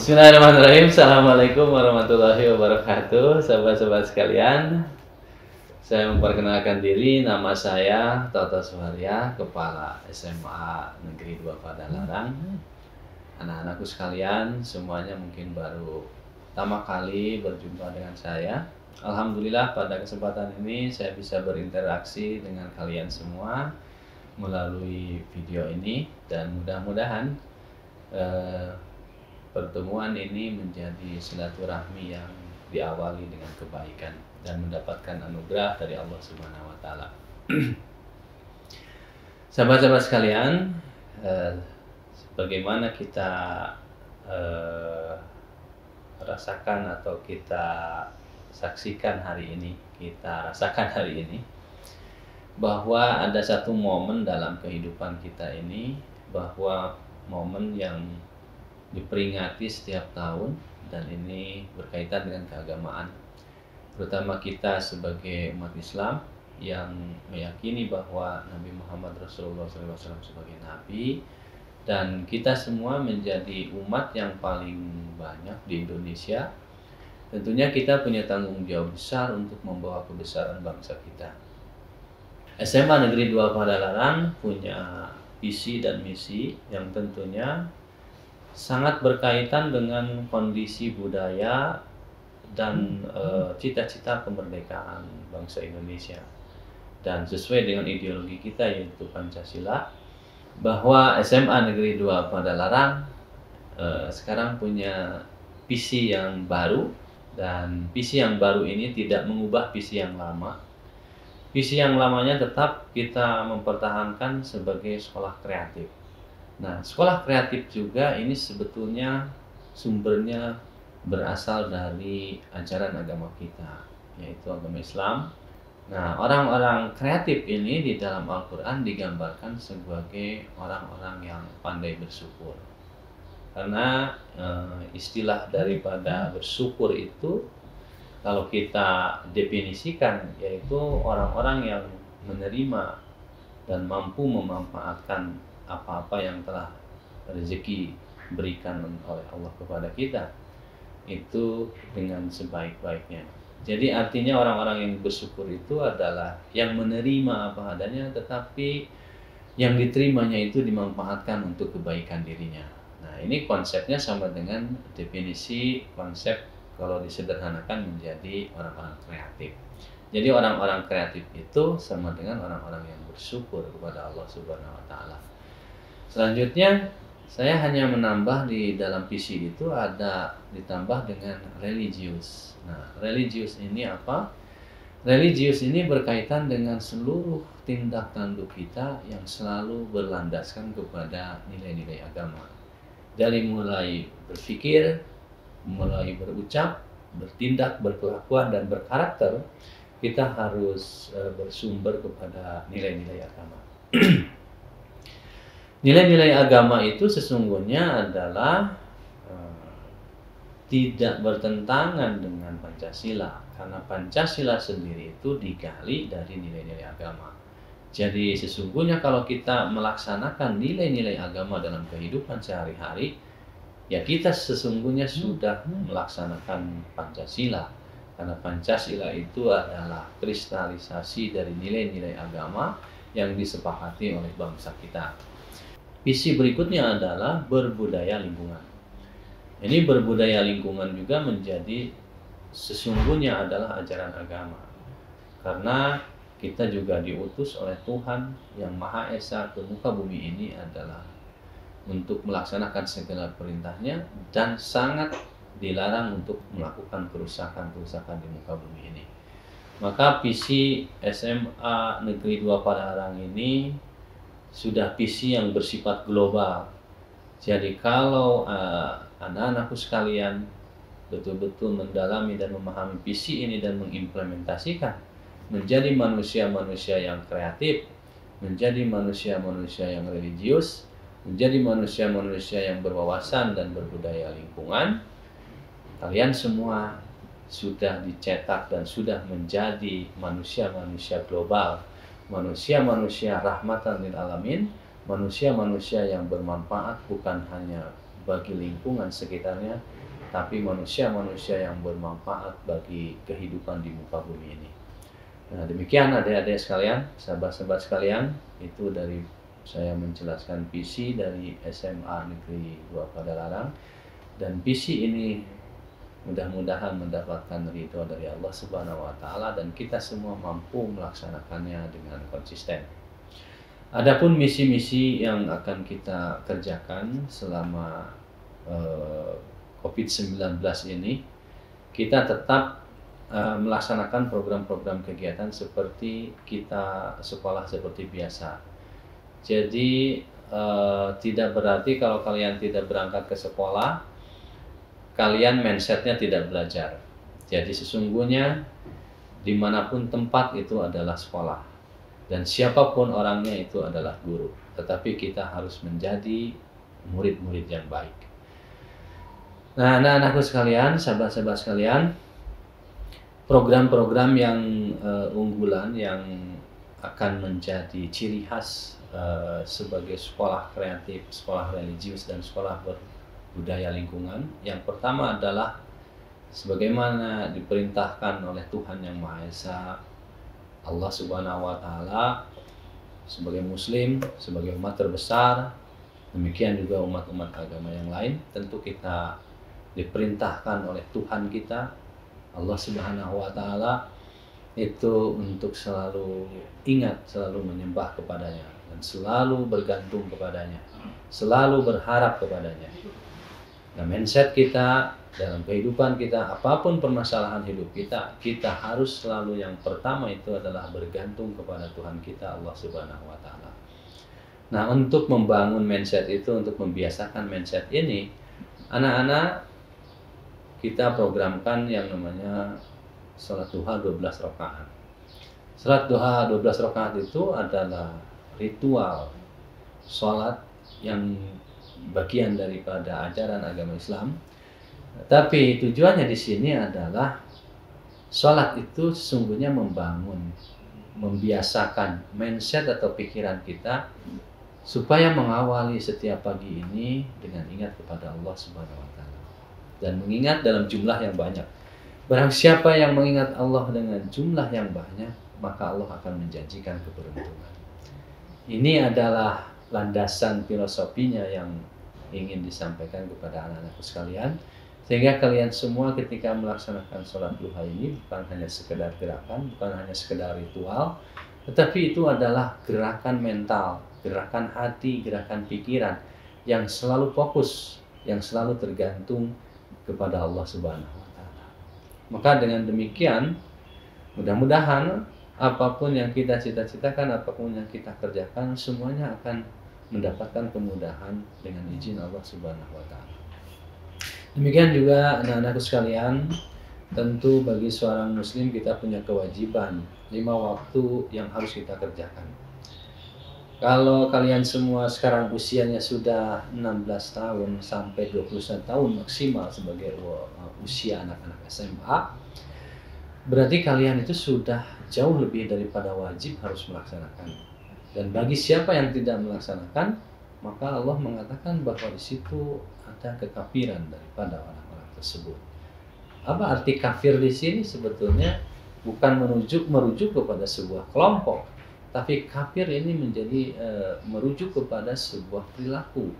Bismillahirrahmanirrahim. Assalamualaikum warahmatullahi wabarakatuh. Sahabat-sahabat sekalian, saya memperkenalkan diri. Nama saya Toto Suharya, Kepala SMA Negeri 2 Padalarang. Anak-anakku sekalian, semuanya mungkin baru pertama kali berjumpa dengan saya. Alhamdulillah pada kesempatan ini saya bisa berinteraksi dengan kalian semua melalui video ini, dan mudah-mudahan pertemuan ini menjadi silaturahmi yang diawali dengan kebaikan dan mendapatkan anugerah dari Allah Subhanahu wa taala. Sahabat-sahabat sekalian, bagaimana kita rasakan atau kita saksikan hari ini, kita rasakan hari ini bahwa ada satu momen dalam kehidupan kita ini, bahwa momen yang diperingati setiap tahun, dan ini berkaitan dengan keagamaan, terutama kita sebagai umat Islam yang meyakini bahwa Nabi Muhammad Rasulullah SAW sebagai Nabi, dan kita semua menjadi umat yang paling banyak di Indonesia. Tentunya kita punya tanggung jawab besar untuk membawa kebesaran bangsa kita. SMA Negeri 2 Padalarang punya visi dan misi yang tentunya sangat berkaitan dengan kondisi budaya dan cita-cita kemerdekaan bangsa Indonesia, dan sesuai dengan ideologi kita yaitu Pancasila, bahwa SMA Negeri 2 Padalarang sekarang punya visi yang baru, dan visi yang baru ini tidak mengubah visi yang lama. Visi yang lamanya tetap kita mempertahankan sebagai sekolah kreatif. Nah, sekolah kreatif juga ini sebetulnya sumbernya berasal dari ajaran agama kita, yaitu agama Islam. Nah, orang-orang kreatif ini di dalam Al-Quran digambarkan sebagai orang-orang yang pandai bersyukur. Karena istilah daripada bersyukur itu, kalau kita definisikan, yaitu orang-orang yang menerima dan mampu memanfaatkan apa-apa yang telah rezeki berikan oleh Allah kepada kita itu dengan sebaik-baiknya. Jadi artinya orang-orang yang bersyukur itu adalah yang menerima apa adanya, tetapi yang diterimanya itu dimanfaatkan untuk kebaikan dirinya. Nah, ini konsepnya sama dengan definisi konsep kalau disederhanakan menjadi orang-orang kreatif. Jadi orang-orang kreatif itu sama dengan orang-orang yang bersyukur kepada Allah Subhanahu wa taala. Selanjutnya, saya hanya menambah di dalam visi itu ada ditambah dengan religius. Nah, religius ini apa? Religius ini berkaitan dengan seluruh tindak tanduk kita yang selalu berlandaskan kepada nilai-nilai agama. Dari mulai berpikir, mulai berucap, bertindak, berkelakuan, dan berkarakter, kita harus bersumber kepada nilai-nilai agama. Nilai-nilai agama itu sesungguhnya adalah tidak bertentangan dengan Pancasila, karena Pancasila sendiri itu digali dari nilai-nilai agama. Jadi sesungguhnya kalau kita melaksanakan nilai-nilai agama dalam kehidupan sehari-hari, ya kita sesungguhnya sudah melaksanakan Pancasila, karena Pancasila itu adalah kristalisasi dari nilai-nilai agama yang disepakati oleh bangsa kita. Visi berikutnya adalah berbudaya lingkungan. Ini berbudaya lingkungan juga menjadi sesungguhnya adalah ajaran agama. Karena kita juga diutus oleh Tuhan yang Maha Esa ke muka bumi ini adalah untuk melaksanakan segala perintahnya, dan sangat dilarang untuk melakukan kerusakan-kerusakan di muka bumi ini. Maka visi SMA Negeri 2 Padalarang ini sudah visi yang bersifat global. Jadi kalau anak-anakku sekalian betul-betul mendalami dan memahami visi ini dan mengimplementasikan, menjadi manusia-manusia yang kreatif, menjadi manusia-manusia yang religius, menjadi manusia-manusia yang berwawasan dan berbudaya lingkungan, kalian semua sudah dicetak dan sudah menjadi manusia-manusia global, manusia-manusia rahmatan lil alamin, manusia-manusia yang bermanfaat bukan hanya bagi lingkungan sekitarnya, tapi manusia-manusia yang bermanfaat bagi kehidupan di muka bumi ini. Nah, demikian adik-adik sekalian, sahabat-sahabat sekalian, itu dari saya menjelaskan visi dari SMA Negeri 2 Padalarang, dan visi ini mudah-mudahan mendapatkan ridho dari Allah Subhanahu wa taala dan kita semua mampu melaksanakannya dengan konsisten. Adapun misi-misi yang akan kita kerjakan selama COVID-19 ini, kita tetap melaksanakan program-program kegiatan seperti kita sekolah seperti biasa. Jadi tidak berarti kalau kalian tidak berangkat ke sekolah, kalian mindsetnya tidak belajar. Jadi sesungguhnya dimanapun tempat itu adalah sekolah, dan siapapun orangnya itu adalah guru. Tetapi kita harus menjadi murid-murid yang baik. Nah, anak-anakku sekalian, sahabat-sahabat sekalian, program-program yang unggulan yang akan menjadi ciri khas sebagai sekolah kreatif, sekolah religius, dan sekolah berbudaya lingkungan. Yang pertama adalah sebagaimana diperintahkan oleh Tuhan Yang Maha Esa, Allah Subhanahu wa taala, sebagai muslim, sebagai umat terbesar, demikian juga umat-umat agama yang lain, tentu kita diperintahkan oleh Tuhan kita Allah Subhanahu wa taala itu untuk selalu ingat, selalu menyembah kepadanya, dan selalu bergantung kepadanya, selalu berharap kepadanya. Nah, mindset kita dalam kehidupan kita, apapun permasalahan hidup kita, kita harus selalu yang pertama itu adalah bergantung kepada Tuhan kita Allah Subhanahu wa taala. Nah, untuk membangun mindset itu, untuk membiasakan mindset ini, anak-anak kita programkan yang namanya salat duha 12 rakaat. Salat duha 12 rakaat itu adalah ritual salat yang bagian daripada ajaran agama Islam. Tapi tujuannya di sini adalah salat itu sesungguhnya membangun, membiasakan mindset atau pikiran kita supaya mengawali setiap pagi ini dengan ingat kepada Allah Subhanahu wa taala, dan mengingat dalam jumlah yang banyak. Barang siapa yang mengingat Allah dengan jumlah yang banyak, maka Allah akan menjanjikan keberuntungan. Ini adalah landasan filosofinya yang ingin disampaikan kepada anak-anakku sekalian, sehingga kalian semua ketika melaksanakan sholat duha ini bukan hanya sekedar gerakan, bukan hanya sekedar ritual, tetapi itu adalah gerakan mental, gerakan hati, gerakan pikiran yang selalu fokus, yang selalu tergantung kepada Allah Subhanahu wa taala. Maka dengan demikian, mudah-mudahan apapun yang kita cita-citakan, apapun yang kita kerjakan, semuanya akan mendapatkan kemudahan dengan izin Allah Subhanahu wa taala. Demikian juga anak-anakku sekalian, tentu bagi seorang muslim kita punya kewajiban 5 waktu yang harus kita kerjakan. Kalau kalian semua sekarang usianya sudah 16 tahun sampai 21 tahun maksimal sebagai usia anak-anak SMA, berarti kalian itu sudah jauh lebih daripada wajib harus melaksanakan. Dan bagi siapa yang tidak melaksanakan, maka Allah mengatakan bahwa di situ ada kekafiran daripada orang-orang tersebut. Apa arti kafir di sini? Sebetulnya bukan merujuk kepada sebuah kelompok, tapi kafir ini menjadi merujuk kepada sebuah perilaku,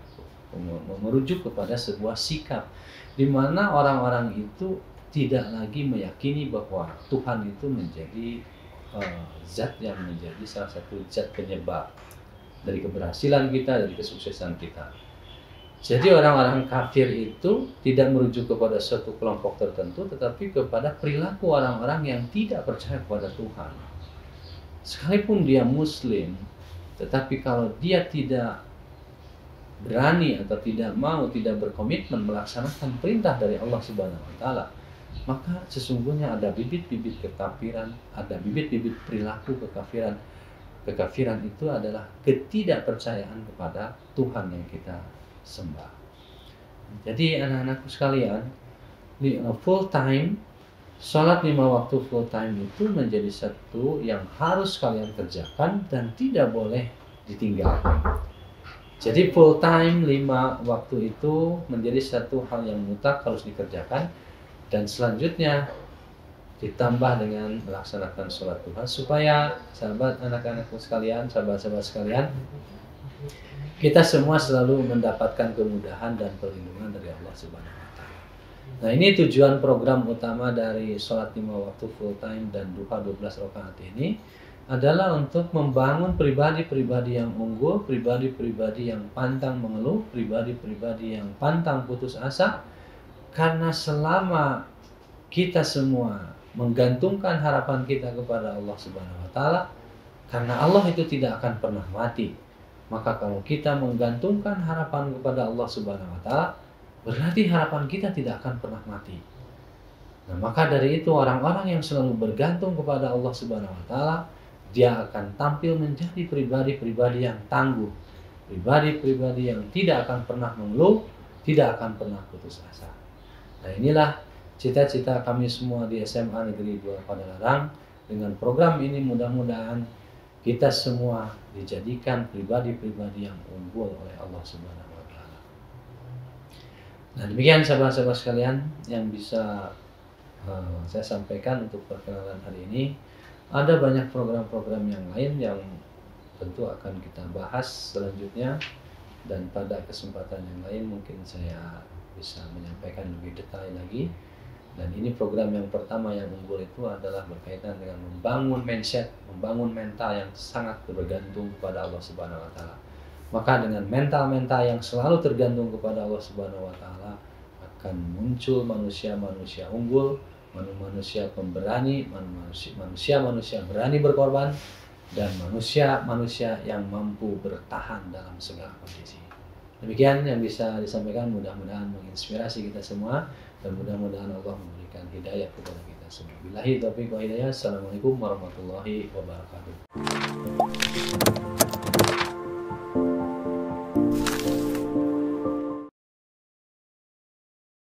merujuk kepada sebuah sikap, di mana orang-orang itu tidak lagi meyakini bahwa Tuhan itu menjadi zat yang menjadi salah satu zat penyebab dari keberhasilan kita, dari kesuksesan kita. Jadi orang-orang kafir itu tidak merujuk kepada suatu kelompok tertentu, tetapi kepada perilaku orang-orang yang tidak percaya kepada Tuhan. Sekalipun dia muslim, tetapi kalau dia tidak berani atau tidak mau, tidak berkomitmen melaksanakan perintah dari Allah Subhanahu wa taala, maka sesungguhnya ada bibit-bibit kekafiran, ada bibit-bibit perilaku kekafiran. Kekafiran itu adalah ketidakpercayaan kepada Tuhan yang kita sembah. Jadi anak-anakku sekalian, full time, sholat 5 waktu full time itu menjadi satu yang harus kalian kerjakan dan tidak boleh ditinggalkan. Jadi full time 5 waktu itu menjadi satu hal yang mutlak harus dikerjakan, dan selanjutnya ditambah dengan melaksanakan sholat duha supaya sahabat anak-anakku sekalian, sahabat-sahabat sekalian, kita semua selalu mendapatkan kemudahan dan perlindungan dari Allah Subhanahu wa taala. Nah, ini tujuan program utama dari sholat 5 waktu full time dan duha 12 rakaat ini adalah untuk membangun pribadi-pribadi yang unggul, pribadi-pribadi yang pantang mengeluh, pribadi-pribadi yang pantang putus asa, karena selama kita semua menggantungkan harapan kita kepada Allah Subhanahu wa taala, karena Allah itu tidak akan pernah mati. Maka kalau kita menggantungkan harapan kepada Allah Subhanahu wa taala, berarti harapan kita tidak akan pernah mati. Nah, maka dari itu orang-orang yang selalu bergantung kepada Allah Subhanahu wa taala, dia akan tampil menjadi pribadi-pribadi yang tangguh, pribadi-pribadi yang tidak akan pernah mengeluh, tidak akan pernah putus asa. Nah, inilah cita-cita kami semua di SMA Negeri 2 Padalarang. Dengan program ini mudah-mudahan kita semua dijadikan pribadi-pribadi yang unggul oleh Allah Subhanahu wa taala. Nah, demikian sahabat-sahabat sekalian yang bisa saya sampaikan untuk perkenalan hari ini. Ada banyak program-program yang lain yang tentu akan kita bahas selanjutnya, dan pada kesempatan yang lain mungkin saya bisa menyampaikan lebih detail lagi. Dan ini program yang pertama yang unggul itu adalah berkaitan dengan membangun mindset, membangun mental yang sangat bergantung kepada Allah Subhanahu wa taala. Maka dengan mental-mental yang selalu tergantung kepada Allah Subhanahu wa taala akan muncul manusia-manusia unggul, manusia pemberani, manusia-manusia berani berkorban, dan manusia-manusia yang mampu bertahan dalam segala kondisi. Demikian yang bisa disampaikan, mudah-mudahan menginspirasi kita semua, dan mudah-mudahan Allah memberikan hidayah kepada kita semua. Billahi taufiq wa hidayah. Assalamualaikum warahmatullahi wabarakatuh.